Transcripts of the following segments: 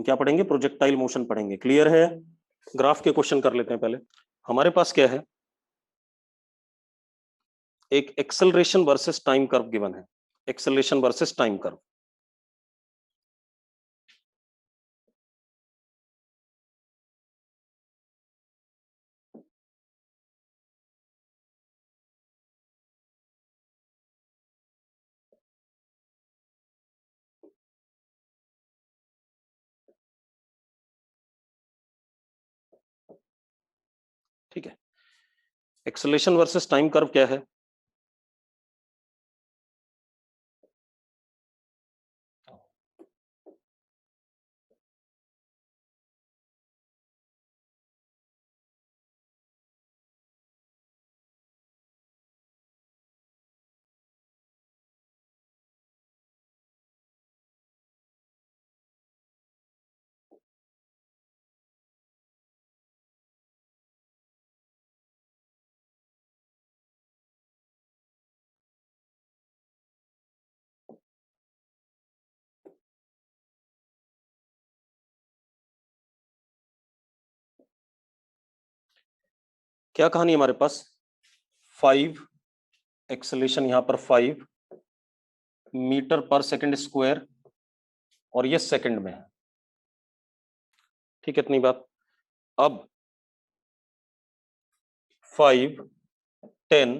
क्या पढ़ेंगे? Projectile motion पढ़ेंगे। क्लियर है? ग्राफ के क्वेश्चन कर लेते हैं पहले। हमारे पास क्या है? एक acceleration versus time curve given है। Acceleration versus time curve. ठीक है, एक्सेलरेशन वर्सेस टाइम कर्व क्या है? क्या कहानी हमारे पास? 5 एक्सेलरेशन, यहां पर 5 मीटर पर सेकंड स्क्वायर और ये सेकंड में है। ठीक है, इतनी बात। अब 5, 10,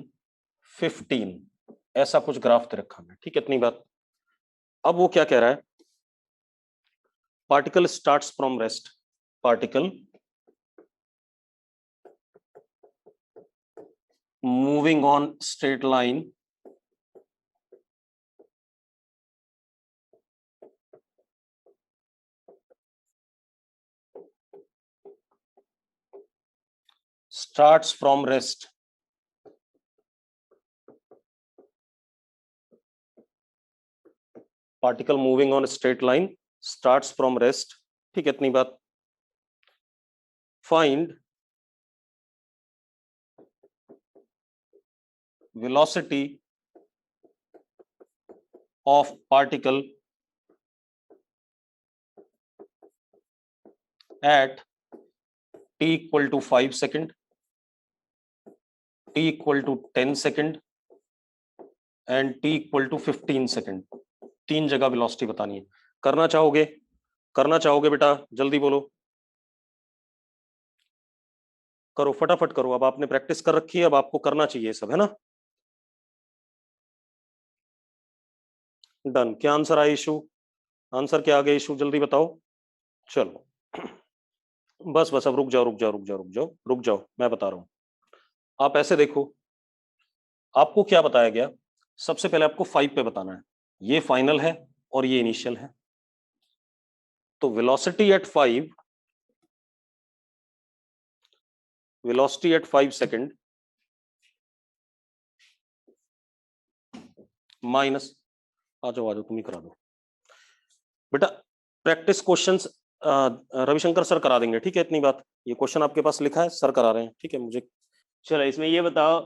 15 ऐसा कुछ ग्राफ दे रखा है। ठीक है, इतनी बात। अब वो क्या कह रहा है? Particle starts from rest. Particle moving on straight line starts from rest particle moving on straight line starts from rest। ठीक है, इतनी बात। find velocity of particle at t equal to 5 second, t equal to 10 second and t equal to 15 second। तीन जगह velocity बतानी है। करना चाहोगे? करना चाहोगे बेटा? जल्दी बोलो, करो फटाफट करो। अब आपने प्रैक्टिस कर रखी है, अब आपको करना चाहिए सब, है ना? डन। क्या आंसर आया इशू? आंसर क्या आ गया इशू? जल्दी बताओ। चलो बस बस, अब रुक जाओ रुक जाओ रुक जाओ रुक जाओ रुक जाओ, मैं बता रहा हूं। आप ऐसे देखो, आपको क्या बताया गया? सबसे पहले आपको 5 पे बताना है। ये फाइनल है और ये इनिशियल है। तो velocity at 5, velocity at 5 second minus, आ जाओ तुम ही करा दो बेटा। प्रैक्टिस क्वेश्चंस रविशंकर सर करा देंगे। ठीक है, इतनी बात। ये क्वेश्चन आपके पास लिखा है, सर करा रहे हैं। ठीक है, मुझे चलो इसमें ये बताओ,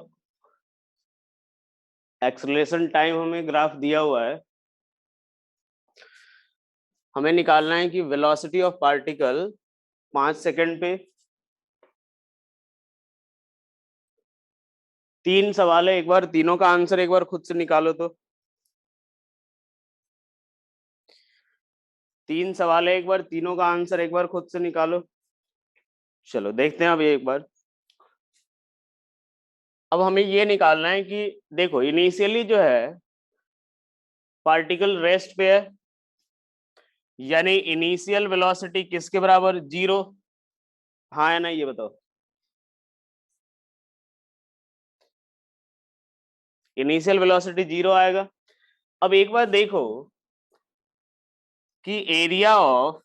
एक्सेलरेशन टाइम हमें ग्राफ दिया हुआ है, हमें निकालना है कि वेलोसिटी ऑफ पार्टिकल 5 सेकंड पे। 3 सवाल है, एक बार तीनों का आंसर एक बार खुद से निकालो। तो 3 सवाल है, एक बार तीनों का आंसर एक बार खुद से निकालो। चलो देखते हैं अब एक बार। अब हमें ये निकालना है कि देखो इनिशियली जो है पार्टिकल रेस्ट पे है, यानी इनिशियल वेलोसिटी किसके बराबर? 0। हाँ है ना, ये बताओ। इनिशियल वेलोसिटी 0 आएगा। अब एक बार देखो कि area of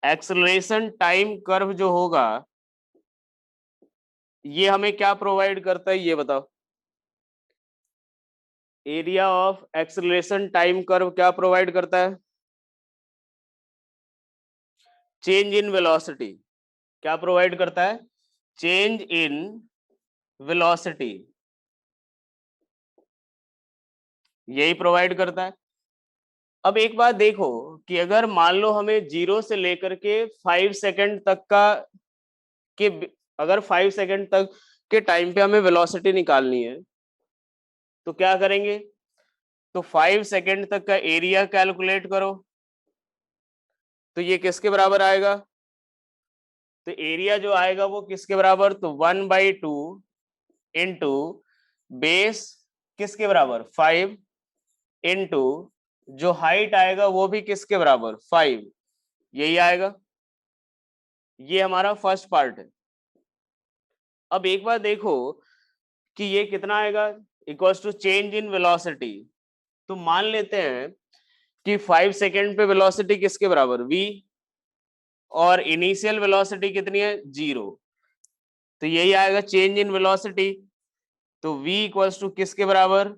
acceleration time curve जो होगा ये हमें क्या प्रोवाइड करता है, ये बताओ। Area of acceleration time curve क्या प्रोवाइड करता है? Change in velocity. क्या प्रोवाइड करता है? चेंज इन वेलोसिटी, यही प्रोवाइड करता है। अब एक बात देखो कि अगर मान लो हमें 0 से लेकर के 5 सेकंड तक का के अगर 5 सेकंड तक के टाइम पे हमें वेलोसिटी निकालनी है तो क्या करेंगे? तो 5 सेकंड तक का एरिया कैलकुलेट करो, तो ये किसके बराबर आएगा? तो एरिया जो आएगा वो किसके बराबर? तो 1/2 इंटू बेस किसके बराबर? 5 इंटू जो हाइट आएगा वो भी किसके बराबर? 5। यही आएगा। ये हमारा फर्स्ट पार्ट है। अब एक बार देखो कि ये कितना आएगा, equals to change in velocity. तो मान लेते हैं कि 5 सेकेंड पे वेलोसिटी किसके बराबर? v, और इनिशियल वेलोसिटी कितनी है? 0। तो यही आएगा चेंज इन वेलोसिटी। तो v इक्वल्स टू किसके बराबर?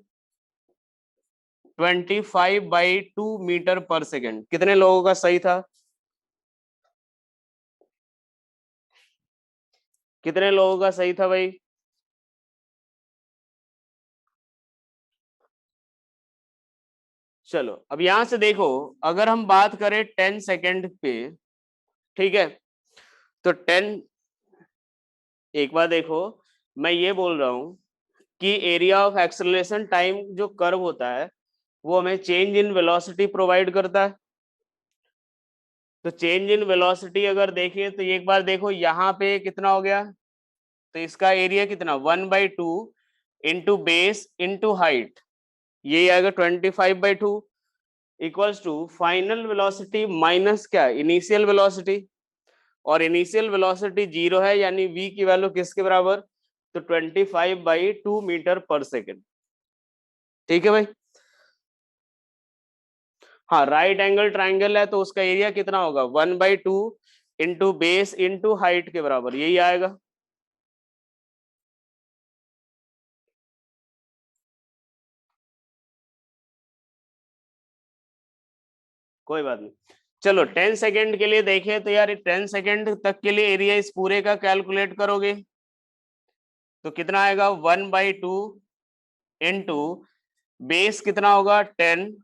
25/2 मीटर पर सेकेंड। कितने लोगों का सही था? कितने लोगों का सही था भाई? चलो अब यहां से देखो, अगर हम बात करें 10 सेकेंड पे, ठीक है, तो 10, एक बार देखो, मैं ये बोल रहा हूं कि एरिया ऑफ एक्सेलरेशन टाइम जो कर्व होता है वो हमें चेंज इन वेलोसिटी प्रोवाइड करता है। तो चेंज इन वेलोसिटी अगर देखें तो एक बार देखो यहाँ पे कितना हो गया, तो इसका एरिया कितना? 1/2 इंटू बेस इंटू हाइट, यही आएगा 25/2 equals to final velocity minus क्या? Initial velocity. और इनिशियल वेलोसिटी 0 है, यानी v की वैल्यू किसके बराबर? तो 25/2 मीटर पर सेकेंड। ठीक है भाई। हाँ, राइट एंगल ट्राइंगल है तो उसका एरिया कितना होगा? 1/2 इंटू बेस इंटू हाइट के बराबर, यही आएगा। कोई बात नहीं। चलो 10 सेकेंड के लिए देखें तो यार 10 सेकेंड तक के लिए एरिया इस पूरे का कैलकुलेट करोगे तो कितना आएगा? 1/2 इंटू बेस कितना होगा? 10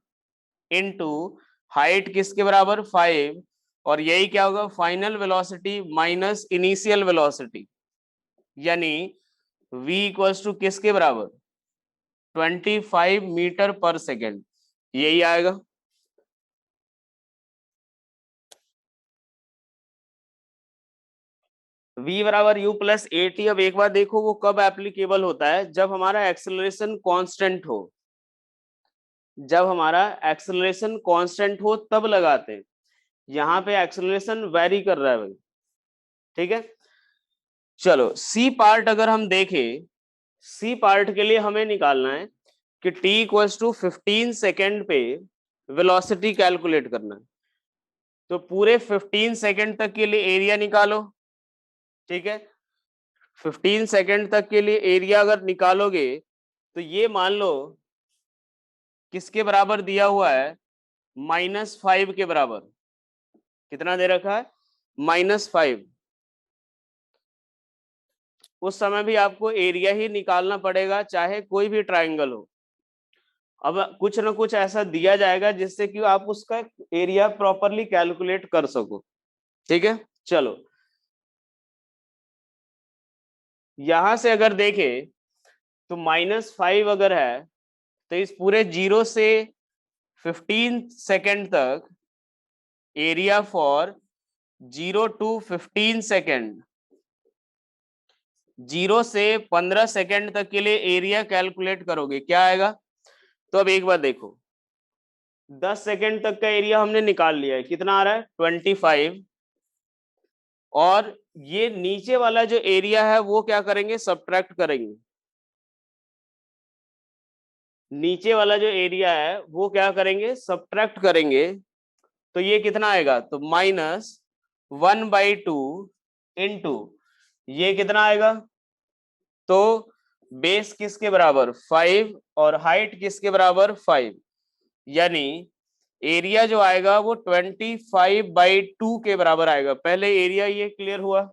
इंटू हाइट किसके बराबर? 5, और यही क्या होगा? Final velocity minus initial velocity, यानी v इक्वल्स टू किसके बराबर? 25 मीटर पर सेकेंड, यही आएगा। v बराबर u प्लस ए टी। अब एक बार देखो वो कब एप्लीकेबल होता है? जब हमारा एक्सेलरेशन कांस्टेंट हो। जब हमारा एक्सेलरेशन कांस्टेंट हो तब लगाते हैं। यहाँ पे एक्सेलरेशन वेरी कर रहा है भाई। ठीक है, चलो सी पार्ट अगर हम देखें, सी पार्ट के लिए हमें निकालना है कि t इक्वल्स टू 15 सेकेंड पे वेलोसिटी कैलकुलेट करना है। तो पूरे 15 सेकेंड तक के लिए एरिया निकालो। ठीक है, 15 सेकेंड तक के लिए एरिया अगर निकालोगे तो ये मान लो किसके बराबर दिया हुआ है? -5 के बराबर। कितना दे रखा है? -5। उस समय भी आपको एरिया ही निकालना पड़ेगा चाहे कोई भी ट्राइंगल हो। अब कुछ ना कुछ ऐसा दिया जाएगा जिससे कि आप उसका एरिया प्रॉपरली कैलकुलेट कर सको। ठीक है, चलो यहां से अगर देखें तो -5 अगर है तो इस पूरे 0 से 15 सेकेंड तक एरिया फॉर 0 टू 15 सेकेंड, 0 से 15 सेकेंड तक के लिए एरिया कैलकुलेट करोगे, क्या आएगा? तो अब एक बार देखो, 10 सेकेंड तक का एरिया हमने निकाल लिया है, कितना आ रहा है? 25। और ये नीचे वाला जो एरिया है वो क्या करेंगे? सब्ट्रैक्ट करेंगे। नीचे वाला जो एरिया है वो क्या करेंगे? सब्ट्रैक्ट करेंगे। तो ये कितना आएगा? तो -1/2 इंटू ये कितना आएगा? तो बेस किसके बराबर? 5, और हाइट किसके बराबर? 5, यानी एरिया जो आएगा वो 25/2 के बराबर आएगा। पहले एरिया ये क्लियर हुआ।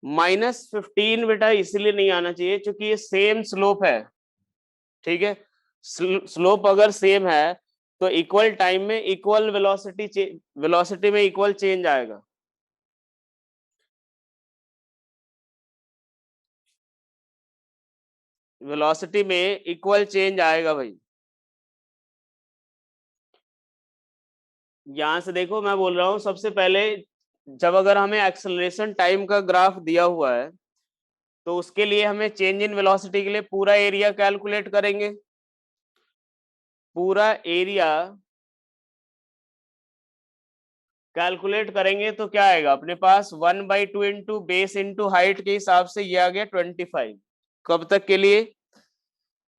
-15 बेटा इसलिए नहीं आना चाहिए क्योंकि ये सेम स्लोप है। ठीक है, स्लोप अगर सेम है तो इक्वल टाइम में इक्वल वेलोसिटी में इक्वल चेंज आएगा। वेलोसिटी में इक्वल चेंज आएगा भाई। यहां से देखो मैं बोल रहा हूं सबसे पहले, जब अगर हमें एक्सेलरेशन टाइम का ग्राफ दिया हुआ है तो उसके लिए हमें चेंज इन वेलोसिटी के लिए पूरा एरिया कैलकुलेट करेंगे। पूरा एरिया कैलकुलेट करेंगे तो क्या आएगा अपने पास 1/2 इंटू बेस इंटू हाइट के हिसाब से ये आ गया 25। कब तक के लिए?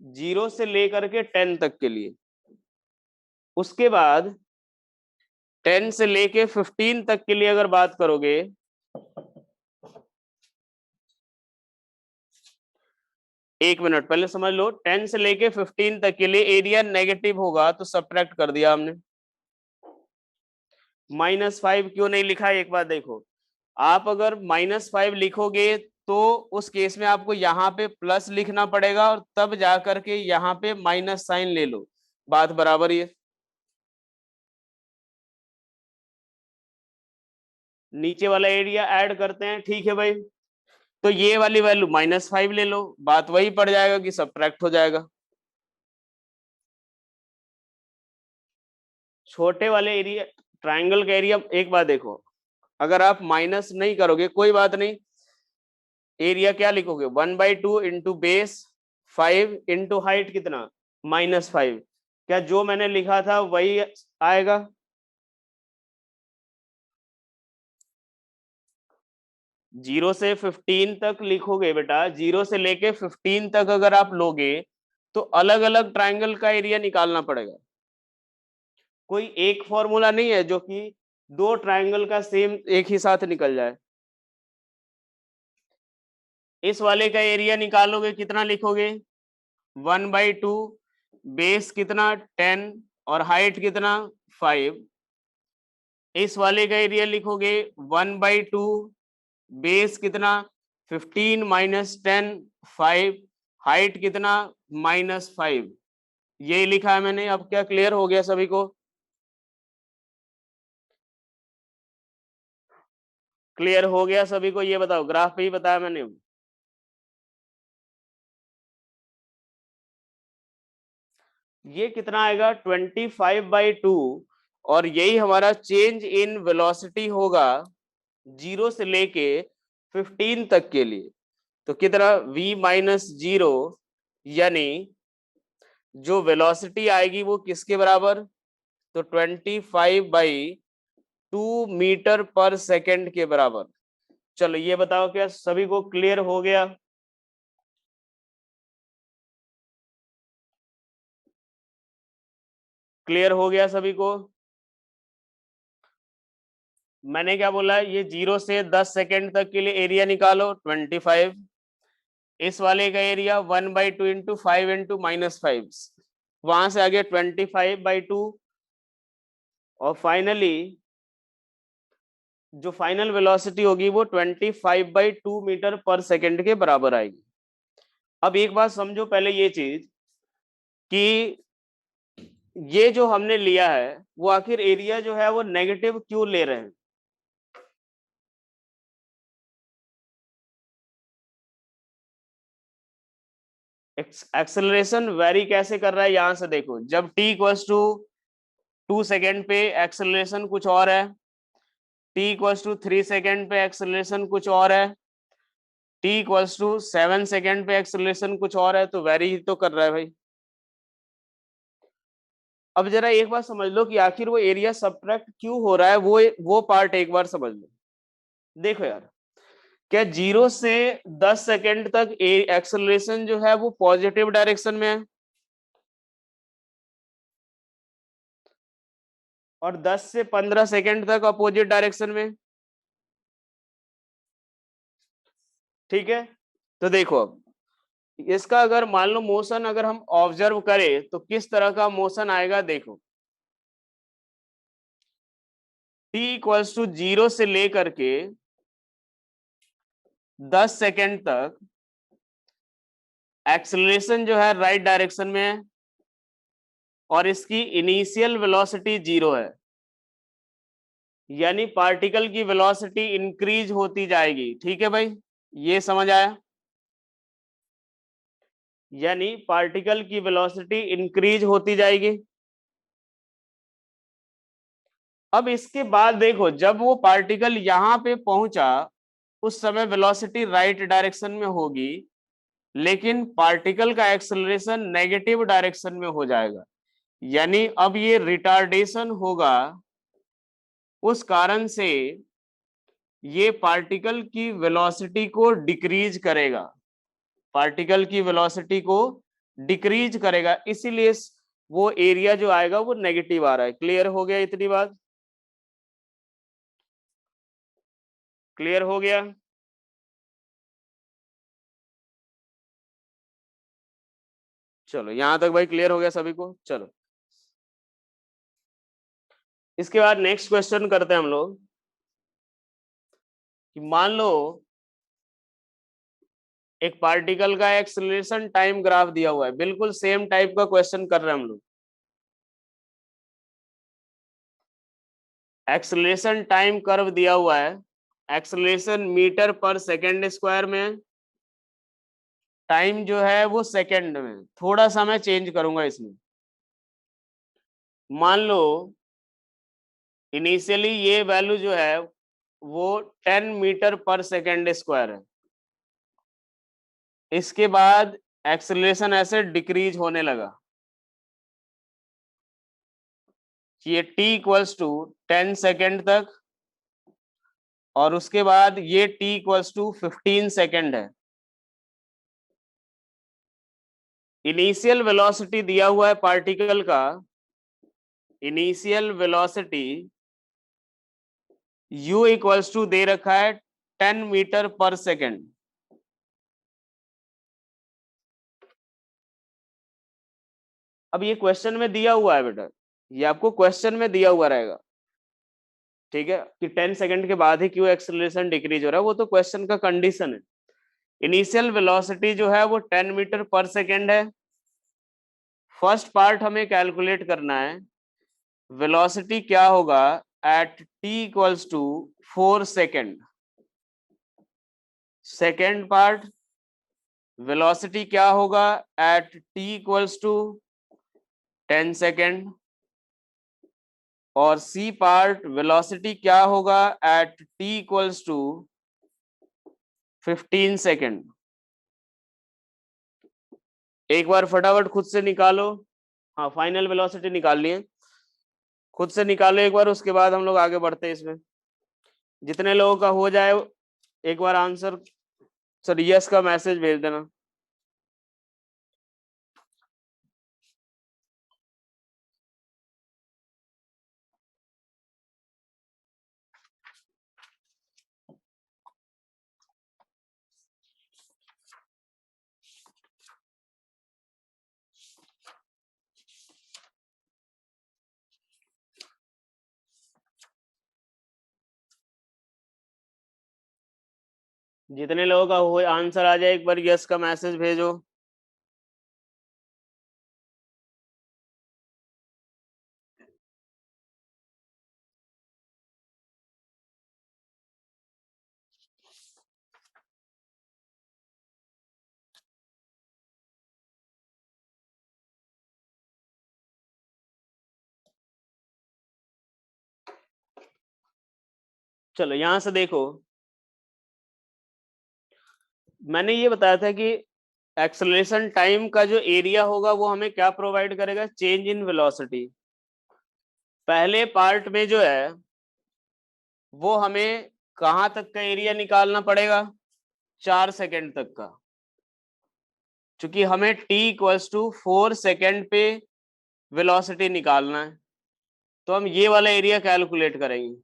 0 से लेकर के 10 तक के लिए। उसके बाद 10 से लेके 15 तक के लिए अगर बात करोगे, एक मिनट पहले समझ लो, 10 से लेके 15 तक के लिए एरिया नेगेटिव होगा तो सब्ट्रैक्ट कर दिया हमने। -5 क्यों नहीं लिखा एक बार देखो, आप अगर -5 लिखोगे तो उस केस में आपको यहाँ पे प्लस लिखना पड़ेगा और तब जा करके यहाँ पे माइनस साइन ले लो, बात बराबर ही है। नीचे वाला एरिया ऐड करते हैं, ठीक है भाई, तो ये वाली वैल्यू -5 ले लो, बात वही पड़ जाएगा कि सब्ट्रैक्ट हो जाएगा। छोटे वाले एरिया ट्राइंगल का एरिया एक बार देखो, अगर आप माइनस नहीं करोगे कोई बात नहीं, एरिया क्या लिखोगे 1/2 इंटू बेस 5 इंटू हाइट कितना -5। क्या जो मैंने लिखा था वही आएगा? जीरो से 15 तक लिखोगे बेटा, 0 से लेके 15 तक अगर आप लोगे तो अलग अलग ट्राइंगल का एरिया निकालना पड़ेगा। कोई एक फॉर्मूला नहीं है जो कि दो ट्राइंगल का सेम एक ही साथ निकल जाए। इस वाले का एरिया निकालोगे कितना लिखोगे 1/2, बेस कितना 10 और हाइट कितना 5। इस वाले का एरिया लिखोगे 1/2, बेस कितना 15 माइनस 10 5, हाइट कितना -5। ये लिखा है मैंने। अब क्या क्लियर हो गया सभी को? क्लियर हो गया सभी को? ये बताओ, ग्राफ पे ही बताया मैंने। ये कितना आएगा 25/2 और यही हमारा चेंज इन वेलोसिटी होगा 0 से लेके 15 तक के लिए। तो कितना v-0, यानी जो वेलोसिटी आएगी वो किसके बराबर? तो 25/2 मीटर पर सेकंड के बराबर। चलो ये बताओ क्या सभी को क्लियर हो गया? क्लियर हो गया सभी को? मैंने क्या बोला, ये 0 से 10 सेकंड तक के लिए एरिया निकालो 25। इस वाले का एरिया 1/2 इंटू 5 इंटू -5, वहां से आ गया 25/2 और फाइनली जो फाइनल वेलोसिटी होगी वो 25/2 मीटर पर सेकंड के बराबर आएगी। अब एक बात समझो पहले ये चीज कि ये जो हमने लिया है वो आखिर एरिया जो है वो नेगेटिव क्यों ले रहे हैं? एक्सेलरेशन वेरी कैसे कर रहा है यहां से देखो, जब t इक्वल्स टू 2 सेकेंड पे एक्सेलरेशन कुछ और है, t इक्वल्स टू 3 सेकेंड पे एक्सेलरेशन कुछ और है, t इक्वल्स टू 7 सेकेंड पे एक्सेलरेशन कुछ और है, तो वेरी ही तो कर रहा है भाई। अब जरा एक बार समझ लो कि आखिर वो एरिया सबट्रैक्ट क्यों हो रहा है, वो पार्ट एक बार समझ लो। देखो यार, क्या 0 से 10 सेकेंड तक एक्सेलरेशन जो है वो पॉजिटिव डायरेक्शन में है और 10 से 15 सेकेंड तक अपोजिट डायरेक्शन में, ठीक है? तो देखो अब इसका अगर मान लो मोशन अगर हम ऑब्जर्व करें तो किस तरह का मोशन आएगा देखो, t इक्वल्स टू 0 से लेकर के 10 सेकेंड तक एक्सेलरेशन जो है राइट डायरेक्शन में है, और इसकी इनिशियल वेलोसिटी 0 है, यानी पार्टिकल की वेलोसिटी इंक्रीज होती जाएगी। ठीक है भाई, ये समझ आया? यानी पार्टिकल की वेलोसिटी इंक्रीज होती जाएगी। अब इसके बाद देखो, जब वो पार्टिकल यहां पे पहुंचा उस समय वेलोसिटी राइट डायरेक्शन में होगी, लेकिन पार्टिकल का एक्सेलरेशन नेगेटिव डायरेक्शन में हो जाएगा, यानी अब ये रिटार्डेशन होगा। उस कारण से ये पार्टिकल की वेलोसिटी को डिक्रीज करेगा, पार्टिकल की वेलोसिटी को डिक्रीज करेगा, इसीलिए वो एरिया जो आएगा वो नेगेटिव आ रहा है। क्लियर हो गया? इतनी बात क्लियर हो गया? चलो यहां तक भाई क्लियर हो गया सभी को। चलो इसके बाद नेक्स्ट क्वेश्चन करते हैं हम लोग कि मान लो एक पार्टिकल का एक्सेलरेशन टाइम ग्राफ दिया हुआ है, बिल्कुल सेम टाइप का क्वेश्चन कर रहे हैं हम लोग। एक्सेलरेशन टाइम कर्व दिया हुआ है, acceleration metre per second square में, टाइम जो है वो सेकेंड में। थोड़ा सा मैं चेंज करूंगा इसमें। मान लो इनिशियली ये वैल्यू जो है वो 10 मीटर पर सेकेंड स्क्वायर है, इसके बाद एक्सेलरेशन ऐसे डिक्रीज होने लगा, ये t इक्वल्स टू 10 सेकेंड तक, और उसके बाद ये t इक्वल्स टू 15 सेकेंड है। इनिशियल वेलोसिटी दिया हुआ है पार्टिकल का, initial velocity u equals to दे रखा है 10 मीटर पर सेकेंड। अब ये क्वेश्चन में दिया हुआ है बेटा, ये आपको क्वेश्चन में दिया हुआ रहेगा, ठीक है, कि 10 सेकंड के बाद ही क्यों एक्सेलरेशन डिक्रीज हो रहा है, वो तो क्वेश्चन का कंडीशन है। इनिशियल वेलोसिटी जो है वो 10 मीटर पर सेकेंड है। फर्स्ट पार्ट हमें कैलकुलेट करना है, वेलोसिटी क्या होगा at t equals to 4 second. Second part, velocity क्या होगा at t equals to 10 second. और सी पार्ट, वेलोसिटी क्या होगा at t equals to 15 second. एक बार फटाफट खुद से निकालो। हाँ, फाइनल वेलोसिटी निकाल लिए, खुद से निकालो एक बार, उसके बाद हम लोग आगे बढ़ते हैं इसमें। जितने लोगों का हो जाए एक बार आंसर सर यस का मैसेज भेज देना। जितने लोगों का हो आंसर आ जाए एक बार यस का मैसेज भेजो। चलो यहां से देखो, मैंने ये बताया था कि एक्सेलरेशन टाइम का जो एरिया होगा वो हमें क्या प्रोवाइड करेगा, चेंज इन वेलोसिटी। पहले पार्ट में जो है वो हमें कहां तक का एरिया निकालना पड़ेगा, 4 सेकेंड तक का, क्योंकि हमें t इक्वल्स टू 4 सेकेंड पे वेलोसिटी निकालना है, तो हम ये वाला एरिया कैलकुलेट करेंगे।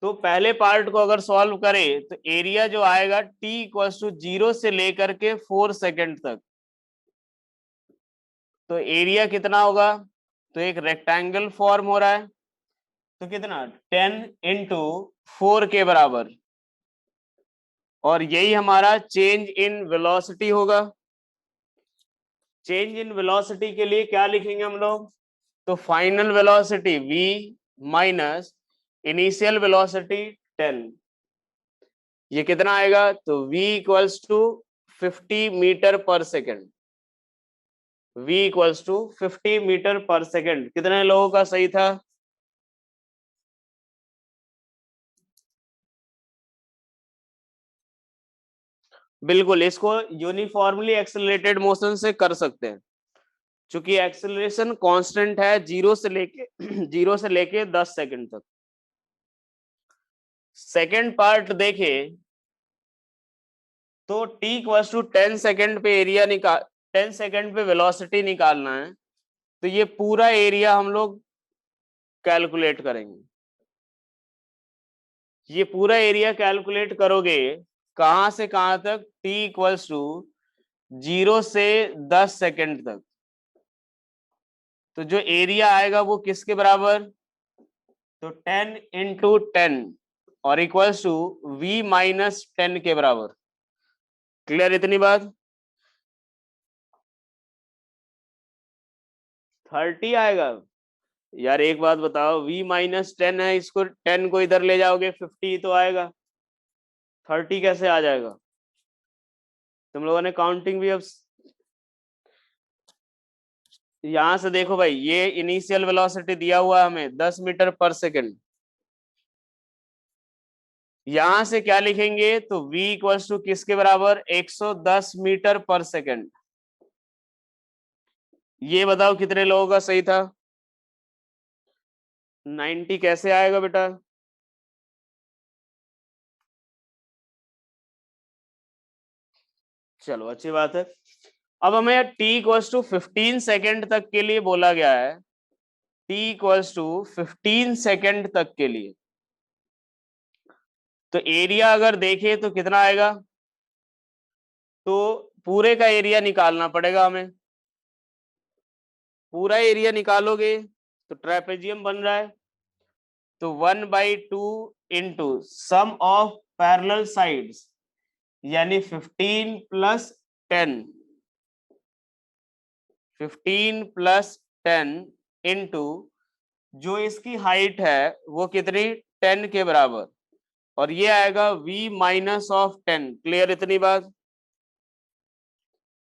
तो पहले पार्ट को अगर सॉल्व करें तो एरिया जो आएगा t इक्वल्स टू 0 से लेकर के 4 सेकेंड तक, तो एरिया कितना होगा, तो एक रेक्टेंगल फॉर्म हो रहा है, तो कितना 10 इंटू 4 के बराबर, और यही हमारा चेंज इन वेलोसिटी होगा। चेंज इन वेलोसिटी के लिए क्या लिखेंगे हम लोग? तो final velocity v minus initial velocity 10, ये कितना आएगा? तो v equals to 50 meter per second. v equals to 50 meter per second. कितने लोगों का सही था? बिल्कुल, इसको यूनिफॉर्मली एक्सेलरेटेड मोशन से कर सकते हैं, क्योंकि एक्सेलरेशन कांस्टेंट है 0 से लेके 0 से लेके 10 सेकंड तक। सेकंड पार्ट देखें तो t इक्वल्स टू 10 सेकंड पे एरिया निकाल 10 सेकंड पे वेलोसिटी निकालना है, तो ये पूरा एरिया हम लोग कैलकुलेट करेंगे। ये पूरा एरिया कैलकुलेट करोगे कहां से कहां तक? t इक्वल्स टू 0 से 10 सेकंड तक। तो जो एरिया आएगा वो किसके बराबर? तो 10 इंटू 10 और इक्वल्स टू v माइनस 10 के बराबर। क्लियर इतनी बात? 30 आएगा। यार एक बात बताओ, v माइनस 10 है, इसको 10 को इधर ले जाओगे 50 तो आएगा, 30 कैसे आ जाएगा? तुम लोगों ने काउंटिंग भी अब यहां से देखो भाई, ये इनिशियल वेलोसिटी दिया हुआ हमें 10 मीटर पर सेकेंड। यहां से क्या लिखेंगे? तो v इक्वल्स टू किसके बराबर? 110 मीटर पर सेकेंड। ये बताओ कितने लोगों का सही था? 90 कैसे आएगा बेटा? चलो अच्छी बात है। अब हमें t इक्वल्स टू 15 सेकेंड तक के लिए बोला गया है, t इक्वल्स टू 15 सेकेंड तक के लिए। तो एरिया अगर देखें तो कितना आएगा? तो पूरे का एरिया निकालना पड़ेगा हमें। पूरा एरिया निकालोगे तो ट्रेपेजियम बन रहा है, तो 1/2 into sum of parallel sides यानी 15 प्लस 10, 15 प्लस 10 इंटू जो इसकी हाइट है वो कितनी? 10 के बराबर, और ये आएगा v माइनस ऑफ 10। क्लियर इतनी बात?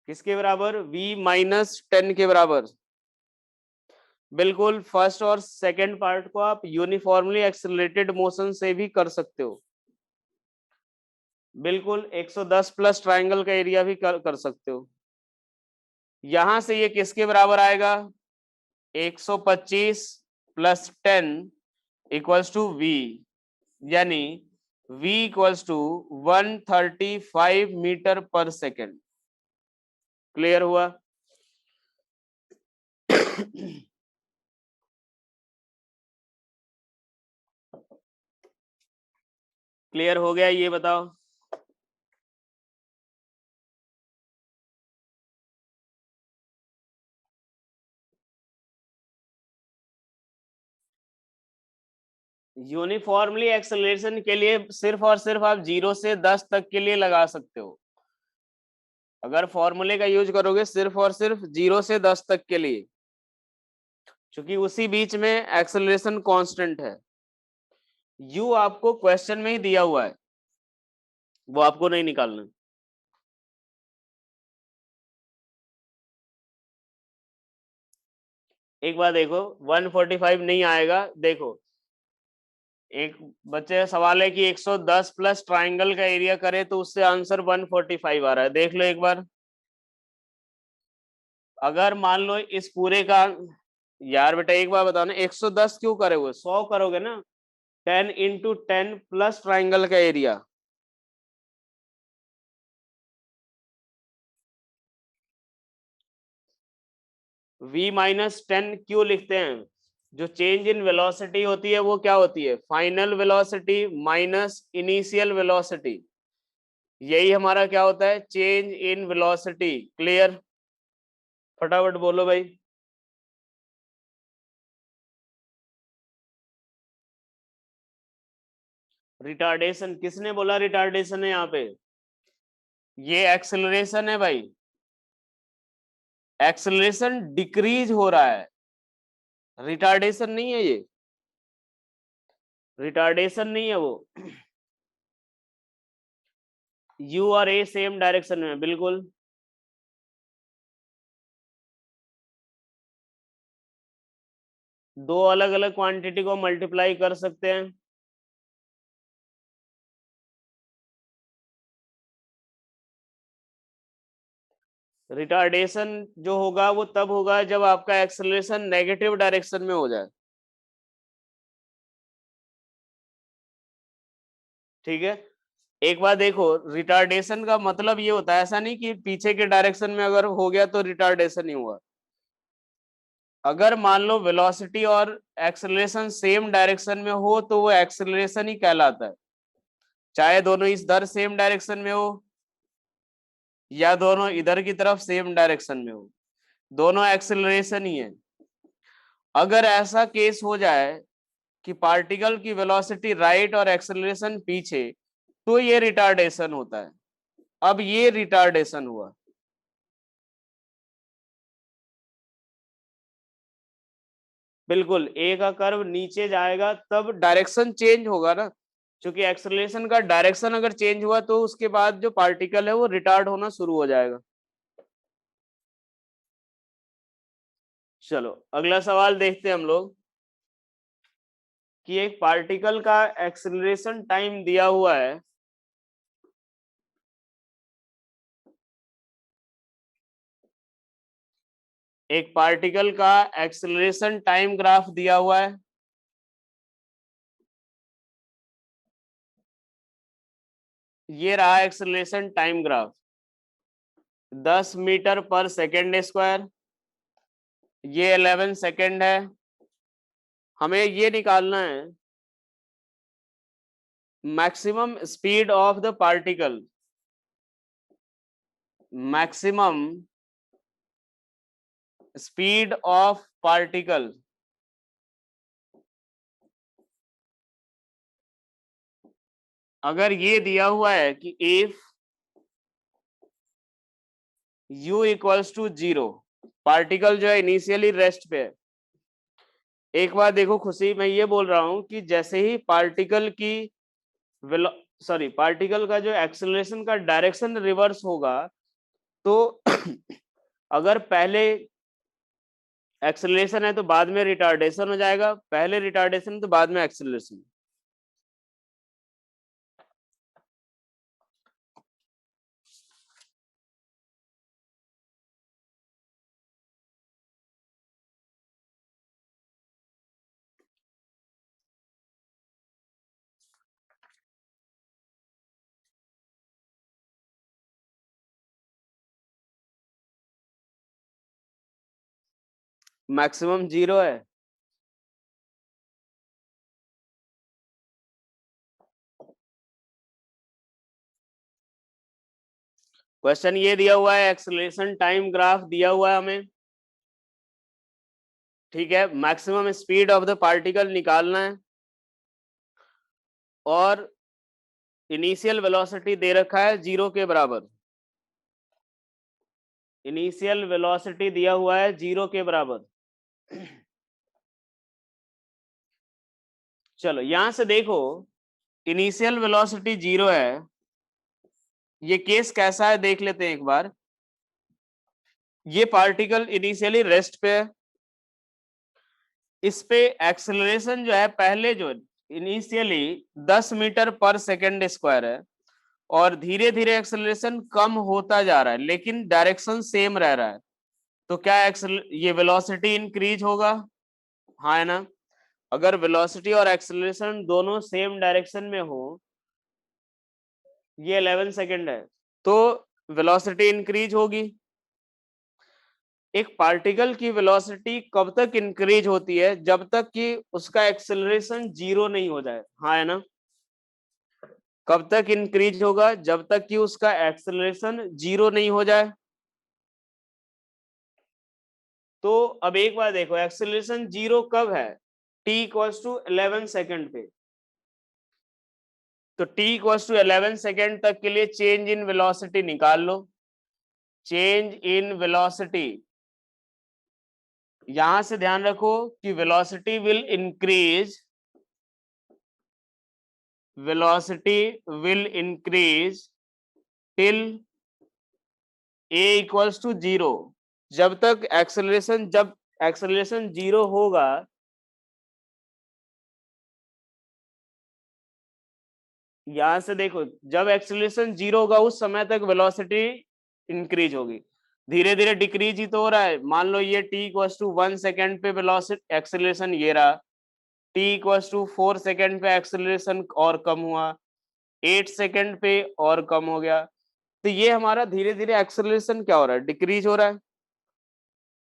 किसके बराबर? v माइनस 10 के बराबर। बिल्कुल, फर्स्ट और सेकंड पार्ट को आप यूनिफॉर्मली एक्सेलरेटेड मोशन से भी कर सकते हो। बिल्कुल 110 प्लस ट्रायंगल का एरिया भी कर सकते हो। यहां से ये किसके बराबर आएगा? 125 प्लस 10 इक्वल्स टू v, यानी v equals to 135 metre per second. Clear हुआ? क्लियर हो गया? ये बताओ। यूनिफॉर्मली एक्सेलरेशन के लिए सिर्फ और सिर्फ आप 0 से 10 तक के लिए लगा सकते हो। अगर फॉर्मूले का यूज करोगे सिर्फ और सिर्फ 0 से 10 तक के लिए, क्योंकि उसी बीच में एक्सेलरेशन कांस्टेंट है। यू आपको क्वेश्चन में ही दिया हुआ है, वो आपको नहीं निकालना। एक बार देखो, 145 नहीं आएगा। देखो, एक बच्चे का सवाल है कि 110 प्लस ट्राइंगल का एरिया करे तो उससे आंसर 145 आ रहा है। देख लो एक बार। अगर मान लो इस पूरे का, यार बेटा एक बार बताओ ना, 110 क्यों करे हुए? 100 करोगे ना। 10 इंटू 10 प्लस ट्राइंगल का एरिया। v माइनस 10 क्यों लिखते हैं? जो चेंज इन वेलोसिटी होती है वो क्या होती है? Final velocity minus initial velocity. यही हमारा क्या होता है? Change in velocity. क्लियर? फटाफट बोलो भाई। रिटार्डेशन किसने बोला? रिटार्डेशन है यहाँ पे? ये एक्सेलरेशन है भाई। एक्सेलरेशन डिक्रीज हो रहा है, रिटार्डेशन नहीं है, ये रिटार्डेशन नहीं है वो। यू और ए सेम डायरेक्शन में, बिल्कुल। दो अलग अलग क्वांटिटी को मल्टीप्लाई कर सकते हैं। रिटार्डेशन जो होगा वो तब होगा जब आपका एक्सेलरेशन नेगेटिव डायरेक्शन में हो जाए, ठीक है। एक बार देखो, रिटार्डेशन का मतलब ये होता है, ऐसा नहीं कि पीछे के डायरेक्शन में अगर हो गया तो रिटार्डेशन ही हुआ। अगर मान लो वेलोसिटी और एक्सेलरेशन सेम डायरेक्शन में हो तो वो एक्सेलरेशन ही कहलाता है, चाहे दोनों इधर सेम डायरेक्शन में हो या दोनों इधर की तरफ सेम डायरेक्शन में हो, दोनों एक्सेलरेशन ही है। अगर ऐसा केस हो जाए कि पार्टिकल की वेलोसिटी राइट और एक्सेलरेशन पीछे, तो ये रिटार्डेशन होता है। अब ये रिटार्डेशन हुआ, बिल्कुल। ए का कर्व नीचे जाएगा तब डायरेक्शन चेंज होगा ना, क्योंकि एक्सेलरेशन का डायरेक्शन अगर चेंज हुआ तो उसके बाद जो पार्टिकल है वो रिटार्ड होना शुरू हो जाएगा। चलो अगला सवाल देखते हैं हम लोग कि एक पार्टिकल का एक्सेलरेशन टाइम दिया हुआ है, एक पार्टिकल का एक्सेलरेशन टाइम ग्राफ दिया हुआ है। ये रहा acceleration time graph, 10 meter per second square, ये 11 सेकेंड है। हमें ये निकालना है maximum speed of the particle, maximum speed of particle. अगर ये दिया हुआ है कि if u equals to 0, particle जो है इनिशियली रेस्ट पे है। एक बार देखो खुशी, मैं ये बोल रहा हूं कि जैसे ही पार्टिकल की पार्टिकल का जो एक्सेलरेशन का डायरेक्शन रिवर्स होगा, तो अगर पहले एक्सेलरेशन है तो बाद में रिटार्डेशन हो जाएगा, पहले रिटार्डेशन तो बाद में एक्सेलरेशन। मैक्सिमम 0 है, क्वेश्चन ये दिया हुआ है, एक्सेलरेशन टाइम ग्राफ दिया हुआ है हमें, ठीक है। Maximum speed of the particle निकालना है और इनिशियल वेलोसिटी दे रखा है 0 के बराबर, इनिशियल वेलोसिटी दिया हुआ है 0 के बराबर। चलो यहां से देखो, इनिशियल वेलोसिटी 0 है, ये केस कैसा है देख लेते हैं एक बार। ये पार्टिकल इनिशियली रेस्ट पे है, इस पे एक्सेलरेशन जो है पहले जो initially 10 meter per second square है और धीरे धीरे एक्सेलरेशन कम होता जा रहा है लेकिन डायरेक्शन सेम रह रहा है, तो क्या ये वेलोसिटी इंक्रीज होगा? हाँ है ना। अगर वेलोसिटी और एक्सेलरेशन दोनों सेम डायरेक्शन में हो, ये 11 सेकेंड है, तो वेलोसिटी इंक्रीज होगी। एक पार्टिकल की वेलोसिटी कब तक इंक्रीज होती है? जब तक कि उसका एक्सेलरेशन 0 नहीं हो जाए, हाँ है ना। कब तक इंक्रीज होगा? जब तक कि उसका एक्सेलरेशन 0 नहीं हो जाए। तो अब एक बार देखो, एक्सेलरेशन 0 कब है? t इक्वल्स टू 11 सेकेंड पे। तो t इक्वल्स टू 11 सेकेंड तक के लिए चेंज इन वेलोसिटी निकाल लो। चेंज इन वेलोसिटी यहां से ध्यान रखो कि velocity will increase, till a equals to 0। जब एक्सेलरेशन 0 होगा, यहां से देखो, जब एक्सेलरेशन 0 होगा उस समय तक वेलोसिटी इंक्रीज होगी। धीरे धीरे डिक्रीज ही तो हो रहा है। मान लो ये t इक्वल्स टू 1 सेकेंड पे वेलोसिटी एक्सेलरेशन ये रहा, t इक्वल्स टू 4 सेकेंड पे एक्सेलरेशन और कम हुआ, 8 सेकेंड पे और कम हो गया। तो ये हमारा धीरे धीरे एक्सेलरेशन क्या हो रहा है, डिक्रीज हो रहा है।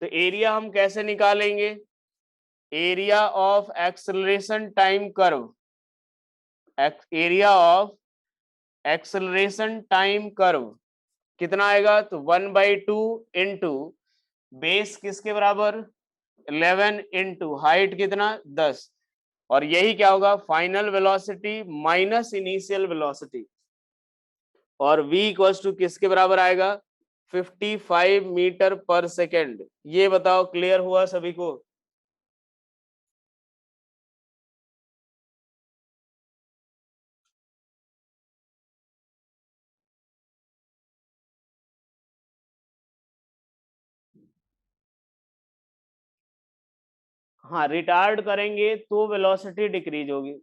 तो एरिया हम कैसे निकालेंगे, area of acceleration time curve, area of acceleration time curve कितना आएगा, तो 1/2 इंटू बेस किसके बराबर 11 इंटू हाइट कितना 10, और यही क्या होगा, final velocity minus initial velocity, और v इक्वल्स टू किसके बराबर आएगा, 55 मीटर पर सेकेंड। ये बताओ क्लियर हुआ सभी को। हाँ, रिटार्ड करेंगे तो वेलोसिटी डिक्रीज होगी।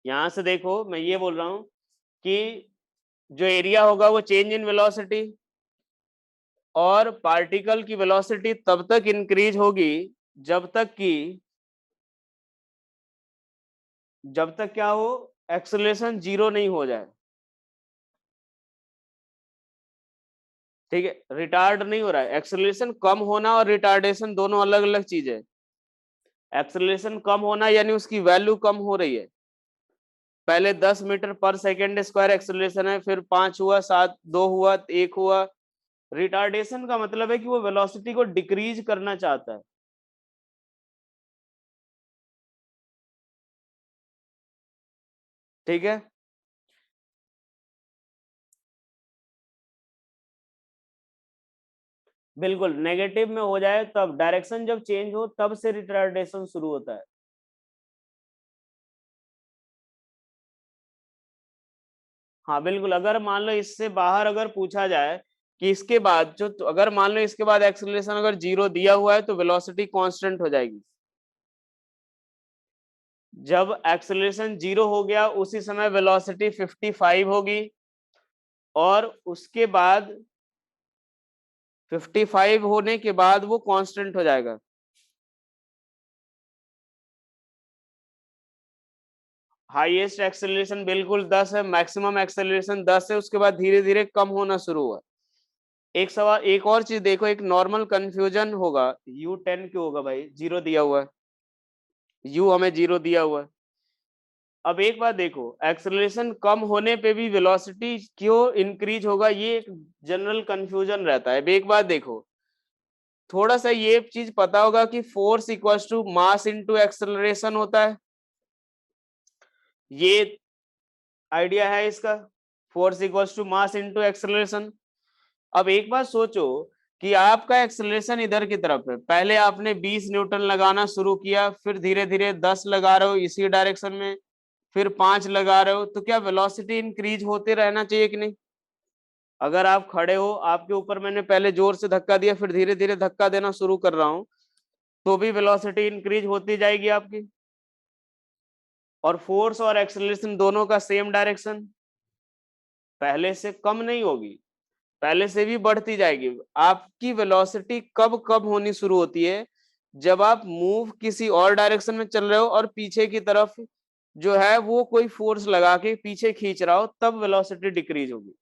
यहां से देखो, मैं ये बोल रहा हूं कि जो एरिया होगा वो चेंज इन वेलोसिटी, और पार्टिकल की वेलोसिटी तब तक इंक्रीज होगी जब तक क्या हो, एक्सेलरेशन 0 नहीं हो जाए। ठीक है, रिटार्ड नहीं हो रहा है। एक्सेलरेशन कम होना और रिटार्डेशन दोनों अलग अलग चीज है। एक्सेलरेशन कम होना यानी उसकी वैल्यू कम हो रही है। पहले 10 meter per second square acceleration है, फिर 5 हुआ, 7, 2 हुआ, 1 हुआ। रिटार्डेशन का मतलब है कि वो वेलोसिटी को डिक्रीज करना चाहता है। ठीक है, बिल्कुल नेगेटिव में हो जाए तब, डायरेक्शन जब चेंज हो तब से रिटार्डेशन शुरू होता है। हाँ बिल्कुल, अगर मान लो इससे बाहर अगर पूछा जाए कि इसके बाद जो, तो अगर मान लो इसके बाद एक्सेलरेशन अगर 0 दिया हुआ है तो वेलोसिटी कांस्टेंट हो जाएगी। जब एक्सेलरेशन 0 हो गया उसी समय वेलोसिटी 55 होगी, और उसके बाद 55 होने के बाद वो कांस्टेंट हो जाएगा। हाईएस्ट एक्सेलरेशन बिल्कुल 10 है, मैक्सिमम एक्सेलरेशन 10 है, उसके बाद धीरे धीरे कम होना शुरू हुआ। एक सवाल, एक और चीज देखो, एक नॉर्मल कंफ्यूजन होगा, U10 क्यों होगा भाई, 0 दिया हुआ है, U हमें 0 दिया हुआ है। अब एक बात देखो, एक्सेलरेशन कम होने पे भी वेलोसिटी क्यों इंक्रीज होगा, ये एक जनरल कंफ्यूजन रहता है। अब एक बात देखो, थोड़ा सा ये चीज पता होगा कि force equals to mass into acceleration होता है, ये आइडिया है इसका, force equals to mass into acceleration. अब एक बात सोचो कि आपका एक्सेलरेशन इधर की तरफ है, पहले आपने 20 न्यूटन लगाना शुरू किया, फिर धीरे धीरे 10 लगा रहे हो इसी डायरेक्शन में, फिर 5 लगा रहे हो, तो क्या वेलोसिटी इंक्रीज होते रहना चाहिए कि नहीं। अगर आप खड़े हो, आपके ऊपर मैंने पहले जोर से धक्का दिया, फिर धीरे धीरे धक्का देना शुरू कर रहा हूं, तो भी वेलोसिटी इंक्रीज होती जाएगी आपकी। और फोर्स और एक्सेलरेशन दोनों का सेम डायरेक्शन, पहले से कम नहीं होगी, पहले से भी बढ़ती जाएगी। आपकी वेलोसिटी कब कब होनी शुरू होती है, जब आप मूव किसी और डायरेक्शन में चल रहे हो और पीछे की तरफ जो है वो कोई फोर्स लगा के पीछे खींच रहा हो, तब वेलोसिटी डिक्रीज होगी।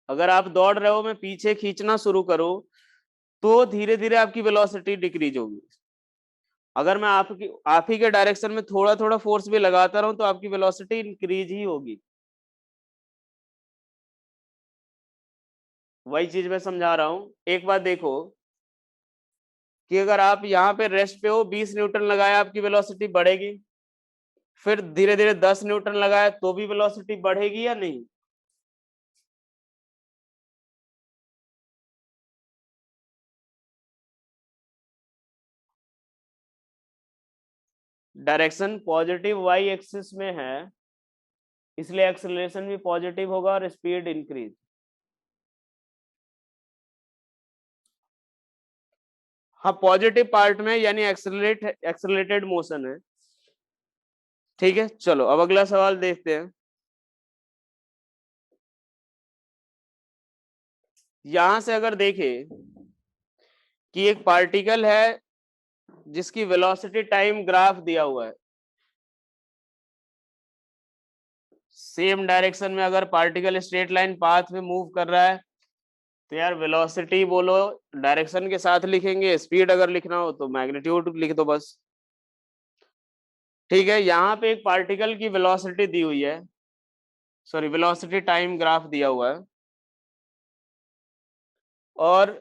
अगर आप दौड़ रहे हो, मैं पीछे खींचना शुरू करूं, तो धीरे धीरे आपकी वेलोसिटी डिक्रीज होगी। अगर मैं आप ही के डायरेक्शन में थोड़ा थोड़ा फोर्स भी लगाता रहूं, तो आपकी वेलोसिटी इंक्रीज ही होगी। वही चीज मैं समझा रहा हूं। एक बात देखो कि अगर आप यहाँ पे रेस्ट पे हो, 20 न्यूटन लगाया, आपकी वेलोसिटी बढ़ेगी, फिर धीरे धीरे 10 न्यूटन लगाया तो भी वेलोसिटी बढ़ेगी या नहीं। डायरेक्शन पॉजिटिव वाई एक्सिस में है, इसलिए एक्सेलरेशन भी पॉजिटिव होगा और स्पीड इंक्रीज। हाँ, पॉजिटिव पार्ट में यानी एक्सेलरेटेड मोशन है। ठीक है, चलो अब अगला सवाल देखते हैं। यहां से अगर देखें कि एक पार्टिकल है जिसकी वेलोसिटी टाइम ग्राफ दिया हुआ है, सेम डायरेक्शन में अगर पार्टिकल स्ट्रेट लाइन पाथ में मूव कर रहा है, तो यार वेलोसिटी बोलो डायरेक्शन के साथ लिखेंगे, स्पीड अगर लिखना हो तो मैग्नीट्यूड लिख दो बस। ठीक है, यहाँ पे एक पार्टिकल की वेलोसिटी दी हुई है, सॉरी वेलोसिटी टाइम ग्राफ दिया हुआ है, और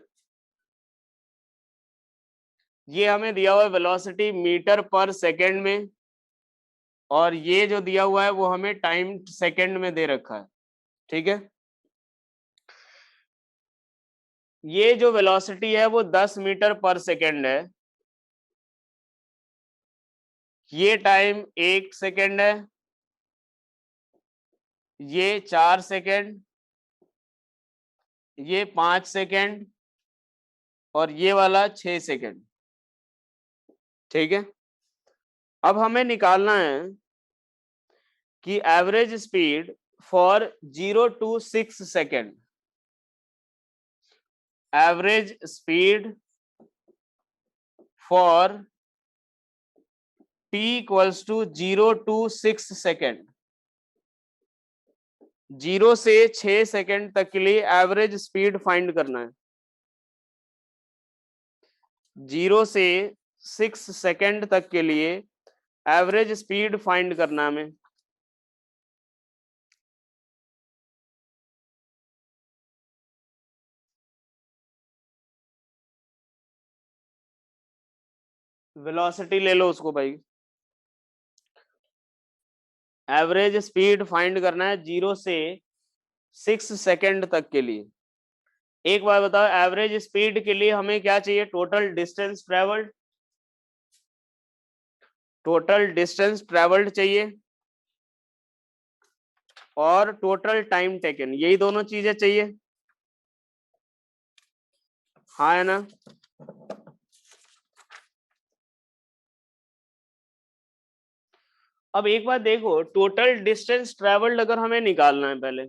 ये हमें दिया हुआ है वेलोसिटी मीटर पर सेकेंड में, और ये जो दिया हुआ है वो हमें टाइम सेकेंड में दे रखा है। ठीक है, ये जो वेलोसिटी है वो 10 मीटर पर सेकेंड है, ये टाइम 1 सेकेंड है, ये 4 सेकेंड, ये 5 सेकेंड, और ये वाला 6 सेकेंड। ठीक है, अब हमें निकालना है कि average speed for 0 to 6 second, average speed for t equals to 0 to 6 second, 0 से 6 सेकेंड तक के लिए एवरेज स्पीड फाइंड करना है। 0 से 6 सेकेंड तक के लिए एवरेज स्पीड फाइंड करना है हमें। वेलोसिटी ले लो उसको भाई, एवरेज स्पीड फाइंड करना है 0 से 6 सेकेंड तक के लिए। एक बार बताओ, एवरेज स्पीड के लिए हमें क्या चाहिए? Total distance travelled, total distance travelled चाहिए, और टोटल टाइम टेकन, यही दोनों चीजें चाहिए। हाँ है ना? अब एक बात देखो, टोटल डिस्टेंस ट्रेवल्ड अगर हमें निकालना है पहले,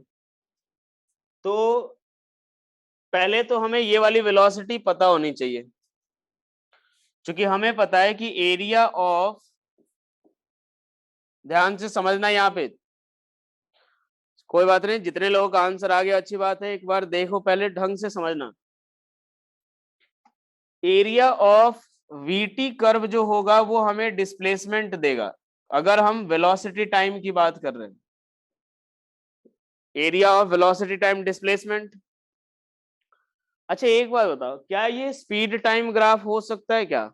तो पहले तो हमें ये वाली वेलोसिटी पता होनी चाहिए, क्योंकि हमें पता है कि एरिया ऑफ, ध्यान से समझना यहाँ पे, कोई बात नहीं, जितने लोगों का आंसर आ गया अच्छी बात है, एक बार देखो पहले ढंग से समझना। एरिया ऑफ वीटी कर्व जो होगा वो हमें डिस्प्लेसमेंट देगा, अगर हम वेलोसिटी टाइम की बात कर रहे हैं, area of velocity time displacement. अच्छा एक बात बताओ, क्या ये स्पीड टाइम ग्राफ हो सकता है क्या?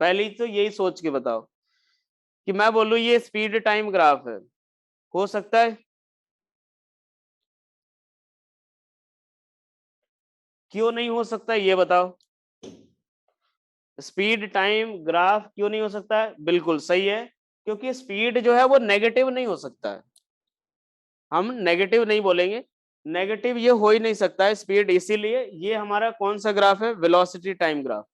पहले तो यही सोच के बताओ कि मैं बोलूं ये स्पीड टाइम ग्राफ है, हो सकता है? क्यों नहीं हो सकता ये बताओ? स्पीड टाइम ग्राफ क्यों नहीं हो सकता है? बिल्कुल सही है, क्योंकि स्पीड जो है वो नेगेटिव नहीं हो सकता है, हम नेगेटिव नहीं बोलेंगे, नेगेटिव ये हो ही नहीं सकता है स्पीड, इसीलिए ये हमारा कौन सा ग्राफ है? Velocity time graph.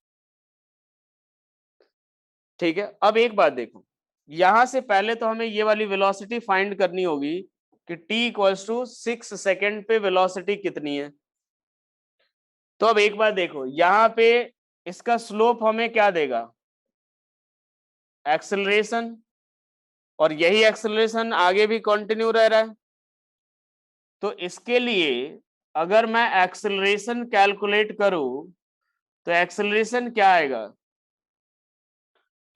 ठीक है, अब एक बात देखो, यहां से पहले तो हमें ये वाली वेलोसिटी फाइंड करनी होगी कि t इक्वल्स टू 6 सेकेंड पे वेलोसिटी कितनी है। तो अब एक बात देखो, यहाँ पे इसका स्लोप हमें क्या देगा? एक्सेलरेशन, और यही एक्सेलरेशन आगे भी कंटिन्यू रह रहा है, तो इसके लिए अगर मैं एक्सेलरेशन कैलकुलेट करूं तो एक्सेलरेशन क्या आएगा?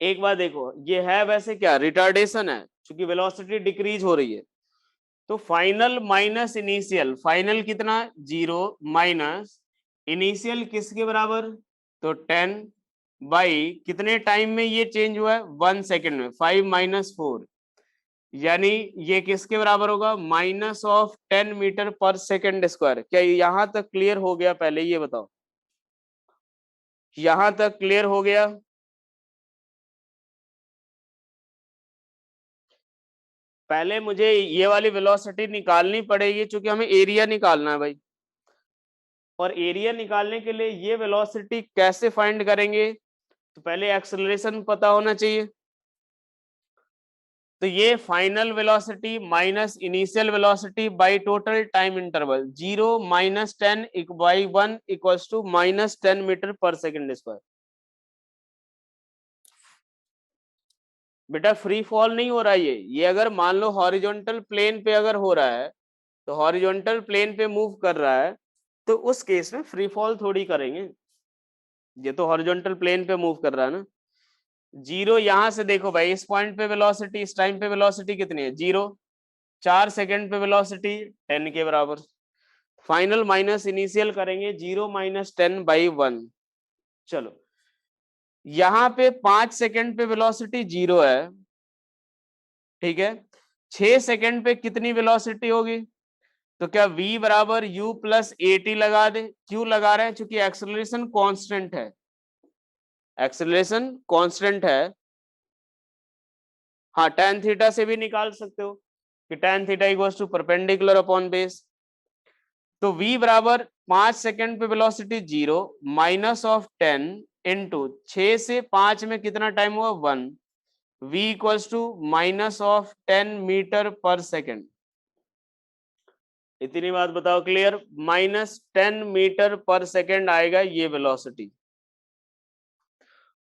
एक बार देखो, ये है वैसे क्या रिटार्डेशन है, क्योंकि वेलोसिटी डिक्रीज हो रही है, तो फाइनल माइनस इनिशियल, फाइनल कितना? 0 माइनस इनिशियल किसके बराबर? तो 10 बाई कितने टाइम में ये चेंज हुआ है? 1 सेकेंड में, 5 माइनस 4, यानी ये किसके बराबर होगा? Minus of 10 meter per second square. क्या यहां तक क्लियर हो गया? पहले ये बताओ, यहां तक क्लियर हो गया? पहले मुझे ये वाली वेलोसिटी निकालनी पड़ेगी क्योंकि हमें एरिया निकालना है भाई, और एरिया निकालने के लिए ये वेलोसिटी कैसे फाइंड करेंगे, तो पहले एक्सेलरेशन पता होना चाहिए। तो ये final velocity minus initial velocity by total time interval 0 minus 10 by 1 equals to minus 10 meter per second square. बेटा फ्री फॉल नहीं हो रहा है ये अगर मान लो हॉरिजॉन्टल प्लेन पे अगर हो रहा है, तो हॉरिजॉन्टल प्लेन पे मूव कर रहा है, तो उस केस में फ्री फॉल थोड़ी करेंगे, ये तो हॉरिजॉन्टल प्लेन पे मूव कर रहा है ना। 0 यहां से देखो भाई, इस पॉइंट पे वेलोसिटी, इस टाइम पे वेलोसिटी कितनी है 0, 4 सेकंड पे वेलोसिटी 10 के बराबर। फाइनल माइनस इनिशियल करेंगे 0 माइनस 10 बाई 1। चलो यहां पे 5 सेकंड पे वेलोसिटी 0 है, ठीक है। 6 सेकंड पे कितनी वेलोसिटी होगी, तो क्या v बराबर u प्लस at लगा दे। क्यों लगा रहे हैं, क्योंकि एक्सेलरेशन कांस्टेंट है, एक्सेलरेशन कांस्टेंट है। हाँ tan थीटा से भी निकाल सकते हो कि tan theta equals to perpendicular upon base. तो v बराबर 5 सेकंड पे वेलोसिटी 0 माइनस ऑफ 10 इंटू 6 से 5 में कितना टाइम हुआ 1, v equals to minus of 10 meter per second. इतनी बात बताओ clear, minus 10 meter per second आएगा ये वेलोसिटी।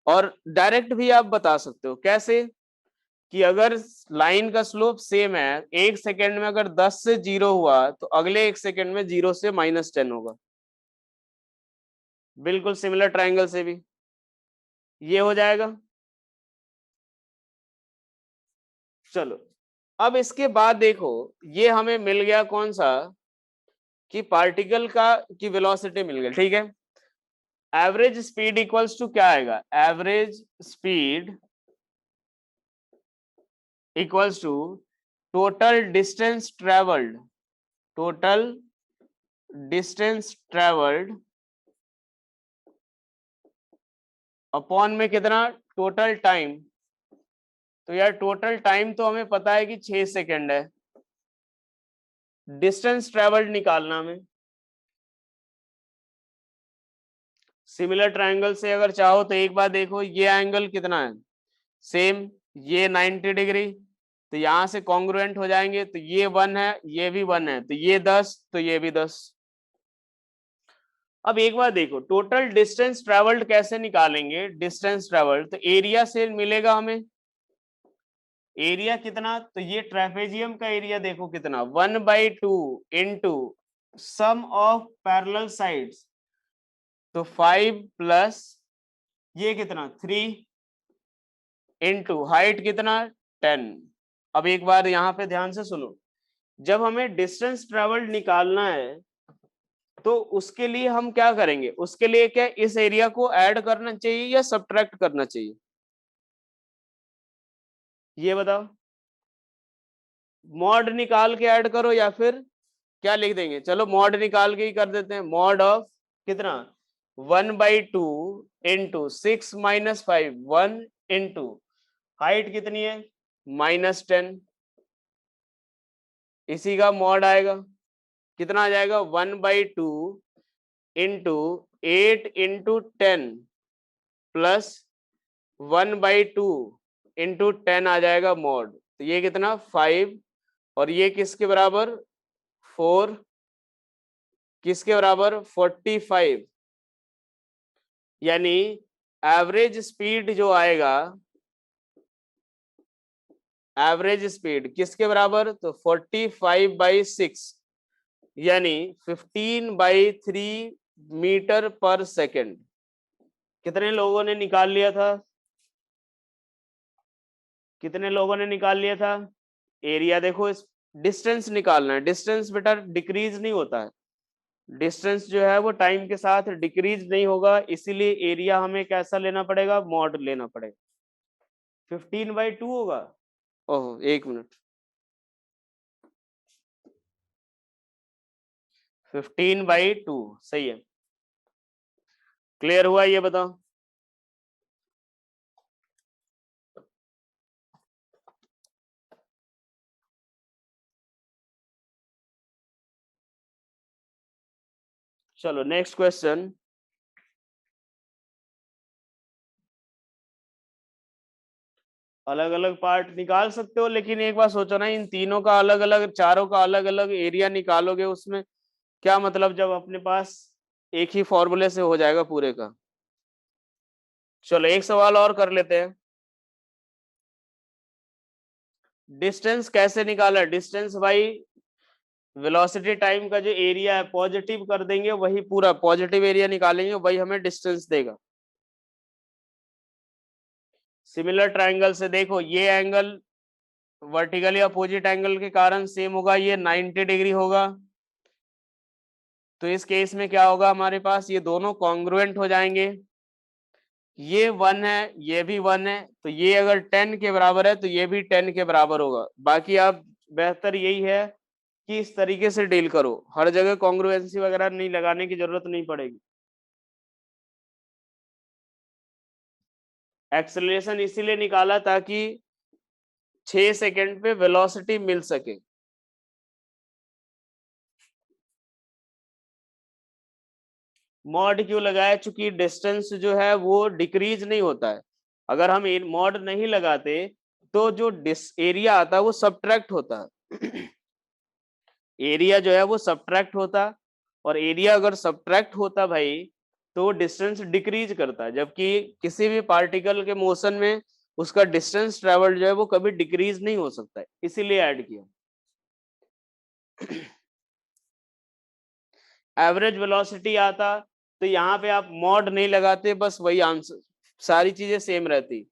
और डायरेक्ट भी आप बता सकते हो कैसे, कि अगर लाइन का स्लोप सेम है, 1 सेकेंड में अगर 10 से 0 हुआ तो अगले 1 सेकेंड में 0 से माइनस 10 होगा। बिल्कुल सिमिलर ट्रायंगल से भी ये हो जाएगा। चलो अब इसके बाद देखो, ये हमें मिल गया कौन सा, कि पार्टिकल की वेलोसिटी मिल गई, ठीक है। एवरेज स्पीड इक्वल्स टू क्या आएगा, average speed equals to total distance travelled, total distance travelled upon में कितना, टोटल टाइम। तो यार टोटल टाइम तो हमें पता है कि 6 सेकेंड है, डिस्टेंस ट्रेवल्ड निकालना हमें। सिमिलर ट्रायंगल से अगर चाहो तो एक बार देखो, ये एंगल कितना है सेम, ये 90 डिग्री, तो यहां से कॉन्ग्रुएंट हो जाएंगे, तो ये 1 है, ये भी 1 है, तो ये 10, तो ये भी 10। अब एक बार देखो टोटल डिस्टेंस ट्रेवल्ड कैसे निकालेंगे, डिस्टेंस ट्रेवल्ड तो एरिया से मिलेगा हमें। एरिया कितना, तो ये ट्रेपेजियम का एरिया देखो कितना, 1/2 into sum of parallel sides, तो 5 प्लस ये कितना 3 इंटू हाइट कितना 10। अब एक बार यहाँ पे ध्यान से सुनो, जब हमें डिस्टेंस ट्रेवल्ड निकालना है तो उसके लिए हम क्या करेंगे, उसके लिए क्या इस एरिया को ऐड करना चाहिए या सब्ट्रैक्ट करना चाहिए, ये बताओ। मॉड निकाल के ऐड करो या फिर क्या लिख देंगे, चलो मॉड निकाल के ही कर देते हैं। मॉड ऑफ कितना 1/2 इंटू 6 माइनस 5 1 इंटू हाइट कितनी है -10, इसी का मॉड आएगा, कितना आ जाएगा 1/2 इंटू 8 इंटू 10 प्लस 1/2 इंटू 10 आ जाएगा मॉड, तो ये कितना 5, और ये किसके बराबर 4, किसके बराबर 45, यानी एवरेज स्पीड जो आएगा, एवरेज स्पीड किसके बराबर, तो 45/6 यानी 15/3 मीटर पर सेकेंड। कितने लोगों ने निकाल लिया था, कितने लोगों ने निकाल लिया था एरिया। देखो इस डिस्टेंस निकालना है, डिस्टेंस बेटा डिक्रीज नहीं होता है, डिस्टेंस जो है वो टाइम के साथ डिक्रीज नहीं होगा, इसीलिए एरिया हमें कैसा लेना पड़ेगा, मॉड लेना पड़ेगा। 15/2 होगा, ओह एक मिनट, 15/2 सही है। क्लियर हुआ ये बताओ। चलो नेक्स्ट क्वेश्चन। अलग अलग पार्ट निकाल सकते हो, लेकिन एक बार सोचो ना, इन तीनों का अलग अलग, चारों का अलग अलग एरिया निकालोगे, उसमें क्या मतलब, जब अपने पास एक ही फॉर्मूले से हो जाएगा पूरे का। चलो एक सवाल और कर लेते हैं। डिस्टेंस कैसे निकाला? डिस्टेंस भाई वेलोसिटी टाइम का जो एरिया है पॉजिटिव कर देंगे, वही पूरा पॉजिटिव एरिया निकालेंगे, वही हमें डिस्टेंस देगा। सिमिलर ट्रायंगल से देखो, ये एंगल वर्टिकली अपोजिट एंगल के कारण सेम होगा, ये 90 डिग्री होगा। तो इस केस में क्या होगा, हमारे पास ये दोनों कॉन्ग्रुएंट हो जाएंगे। ये 1 है, ये भी 1 है, तो ये अगर 10 के बराबर है तो ये भी 10 के बराबर होगा। बाकी आप बेहतर यही है कि इस तरीके से डील करो, हर जगह कॉन्ग्रुएंसी वगैरह नहीं लगाने की जरूरत नहीं पड़ेगी। एक्सेलरेशन इसीलिए निकाला ताकि 6 सेकंड पे वेलोसिटी मिल सके। मॉड क्यों लगाया? चूंकि डिस्टेंस जो है वो डिक्रीज नहीं होता है। अगर हम मॉड नहीं लगाते तो जो एरिया आता है वो सब्ट्रैक्ट होता है। एरिया जो है वो सब्ट्रैक्ट होता, और एरिया अगर सब्ट्रैक्ट होता भाई तो डिस्टेंस डिक्रीज करता है, जबकि किसी भी पार्टिकल के मोशन में उसका डिस्टेंस ट्रेवल जो है वो कभी डिक्रीज नहीं हो सकता है, इसीलिए ऐड किया। एवरेज वेलोसिटी आता तो यहाँ पे आप मॉड नहीं लगाते, बस वही आंसर, सारी चीजें सेम रहती।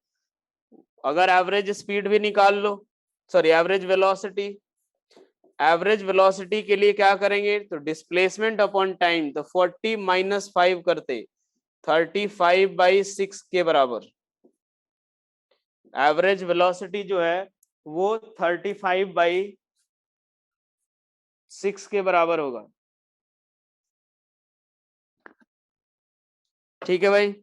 अगर एवरेज स्पीड भी निकाल लो, sorry average velocity, average velocity के लिए क्या करेंगे, तो डिस्प्लेसमेंट अपॉन टाइम, तो 40 माइनस 5 करते 35/6 के बराबर। एवरेज वेलोसिटी जो है वो 35/6 के बराबर होगा। ठीक है भाई।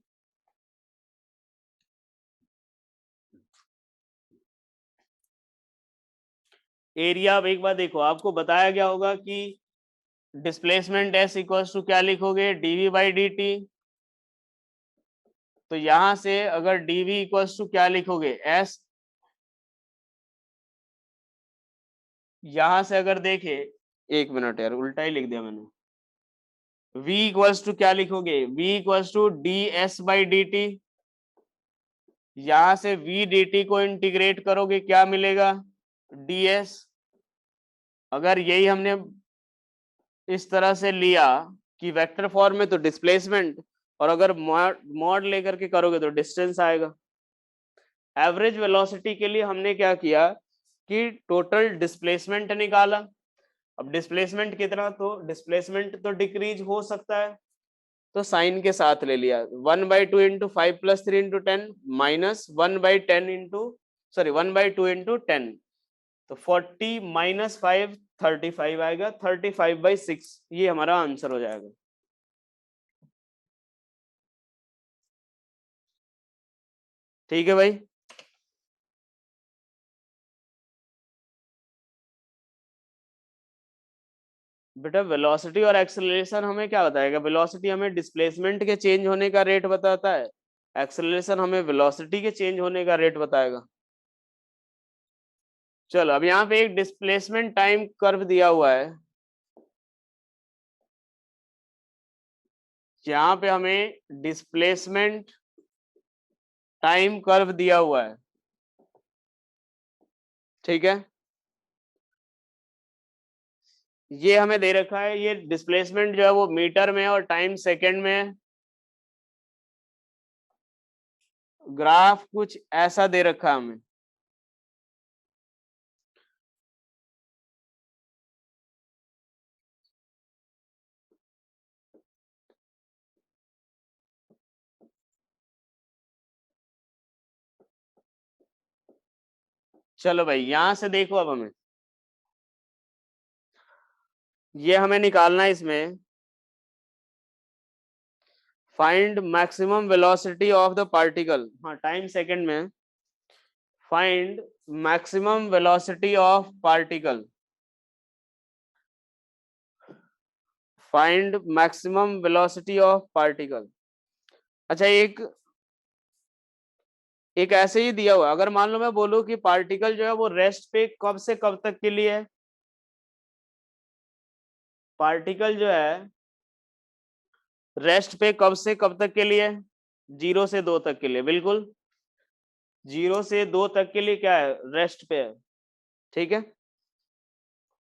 एरिया, अब एक बार देखो, आपको बताया गया होगा कि डिस्प्लेसमेंट एस इक्वल्स टू क्या लिखोगे, dv/dt। तो यहां से अगर dv इक्वल्स टू क्या लिखोगे, s, यहां से अगर देखे, एक मिनट यार उल्टा ही लिख दिया मैंने। v इक्वल्स टू क्या लिखोगे, v इक्वल्स टू ds/dt। यहां से v dt को इंटीग्रेट करोगे क्या मिलेगा, ds। अगर यही हमने इस तरह से लिया कि वेक्टर फॉर्म में, तो डिस्प्लेसमेंट, और अगर मॉड लेकर के करोगे तो डिस्टेंस आएगा। एवरेज वेलोसिटी के लिए हमने क्या किया कि टोटल डिस्प्लेसमेंट निकाला। अब डिस्प्लेसमेंट कितना, तो डिस्प्लेसमेंट तो डिक्रीज हो सकता है, तो साइन के साथ ले लिया, 1/2 into 5 + 3 into 10 minus 1/10 into, sorry 1/2 into 10, तो 40 माइनस 5 35 आएगा, 35/6 ये हमारा आंसर हो जाएगा। ठीक है भाई। बेटा वेलोसिटी और एक्सेलरेशन हमें क्या बताएगा, वेलोसिटी हमें डिस्प्लेसमेंट के चेंज होने का रेट बताता है, एक्सेलरेशन हमें वेलोसिटी के चेंज होने का रेट बताएगा। चलो अब यहाँ पे एक डिस्प्लेसमेंट टाइम कर्व दिया हुआ है, यहाँ पे हमें डिस्प्लेसमेंट टाइम कर्व दिया हुआ है, ठीक है। ये हमें दे रखा है, ये डिस्प्लेसमेंट जो है वो मीटर में और टाइम सेकंड में है। ग्राफ कुछ ऐसा दे रखा है हमें, चलो भाई यहां से देखो, अब हमें ये हमें निकालना है, इसमें find maximum velocity of the particle, हाँ टाइम सेकंड में, find maximum velocity of particle find maximum velocity of particle. अच्छा, एक ऐसे ही दिया हुआ, अगर मान लो मैं बोलूं कि पार्टिकल जो है वो रेस्ट पे कब से कब तक के लिए है, पार्टिकल जो है रेस्ट पे कब से कब तक के लिए है, 0 से 2 तक के लिए, बिल्कुल 0 से 2 तक के लिए क्या है, रेस्ट पे है। ठीक है,